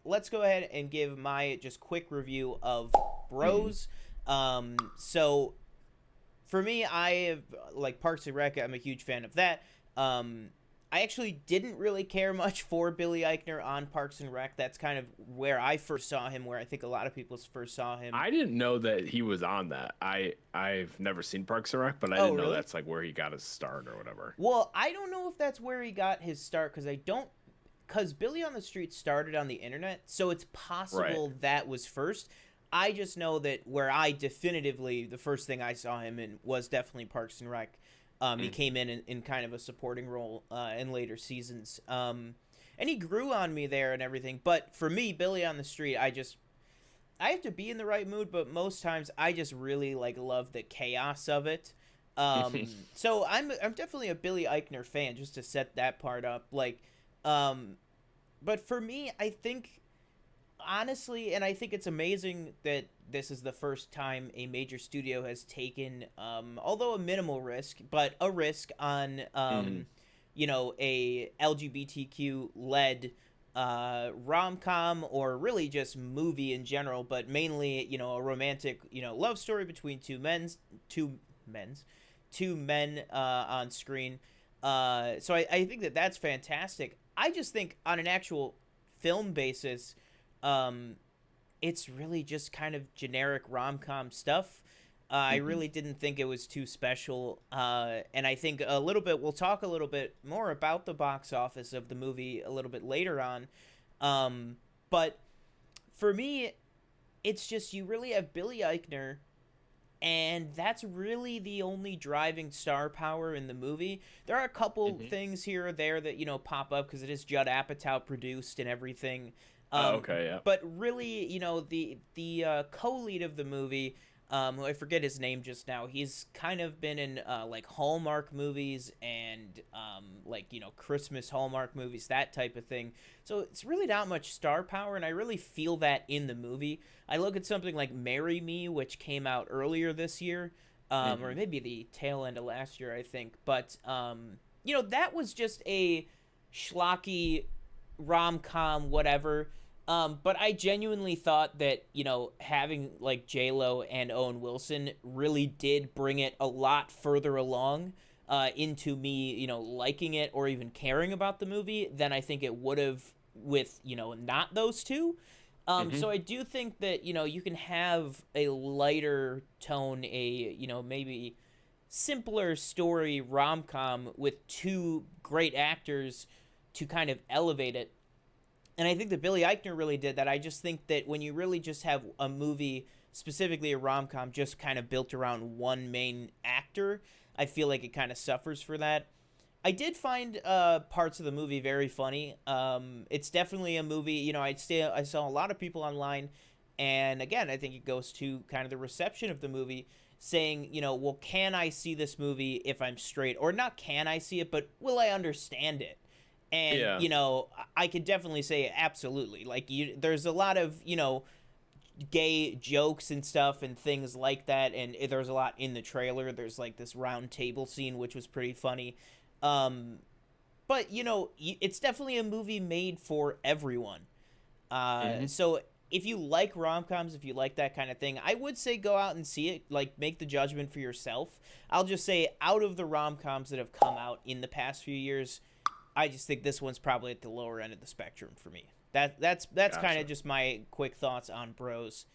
let's go ahead and give my just quick review of Bros. So for me, I have like Parks and Rec. I'm a huge fan of that. I actually didn't really care much for Billy Eichner on Parks and Rec. That's kind of where I first saw him, where I think a lot of people first saw him. I didn't know that he was on that. I've never seen Parks and Rec, but I Oh, didn't know really? that's like where he got his start or whatever. Well, I don't know if that's where he got his start because I don't. Because Billy on the Street started on the internet, so it's Right. possible that was first. I just know that where I definitively, the first thing I saw him in was definitely Parks and Rec. He Mm. came in kind of a supporting role in later seasons. And he grew on me there and everything. But for me, Billy on the Street, I have to be in the right mood, but most times I just really like love the chaos of it. So I'm definitely a Billy Eichner fan, just to set that part up. Um, but for me, I think honestly, and I think it's amazing that this is the first time a major studio has taken, although a minimal risk, but a risk on, Mhm. a LGBTQ led rom com or really just movie in general, but mainly, a romantic, love story between men's, two men on screen. So I think that that's fantastic. I just think on an actual film basis, um, it's really just kind of generic rom com stuff. I Mhm. really didn't think it was too special. And I think a little bit, we'll talk a little bit more about the box office of the movie a little bit later on. Um, but for me, it's just you really have Billy Eichner, and that's really the only driving star power in the movie. There are a couple Mhm. things here or there that pop up because it is Judd Apatow produced and everything. Oh, okay, yeah. But really, the co-lead of the movie, who I forget his name just now, he's kind of been in like Hallmark movies and like Christmas Hallmark movies, that type of thing. So it's really not much star power, and I really feel that in the movie. I look at something like Marry Me, which came out earlier this year, or Mhm. maybe the tail end of last year, I think. But that was just a schlocky rom com, whatever. But I genuinely thought that having like J Lo and Owen Wilson really did bring it a lot further along into me, liking it or even caring about the movie than I think it would have with not those two. So Mhm. I do think that you can have a lighter tone, a maybe simpler story rom com with two great actors to kind of elevate it. And I think that Billy Eichner really did that. I just think that when you really just have a movie, specifically a rom com, just kind of built around one main actor, I feel like it kind of suffers for that. I did find parts of the movie very funny. It's definitely a movie. I saw a lot of people online, and again, I think it goes to kind of the reception of the movie, saying, well, can I see this movie if I'm straight, or not? Can I see it, but will I understand it? And Yeah. I could definitely say absolutely. Like there's a lot of gay jokes and stuff and things like that, and there's a lot in the trailer. There's like this round table scene which was pretty funny. Um, but it's definitely a movie made for everyone. Mhm. So if you like rom coms, if you like that kind of thing, I would say go out and see it. Like make the judgment for yourself. I'll just say out of the rom coms that have come out in the past few years, I just think this one's probably at the lower end of the spectrum for me. That's kind of Gotcha. just my quick thoughts on Bros.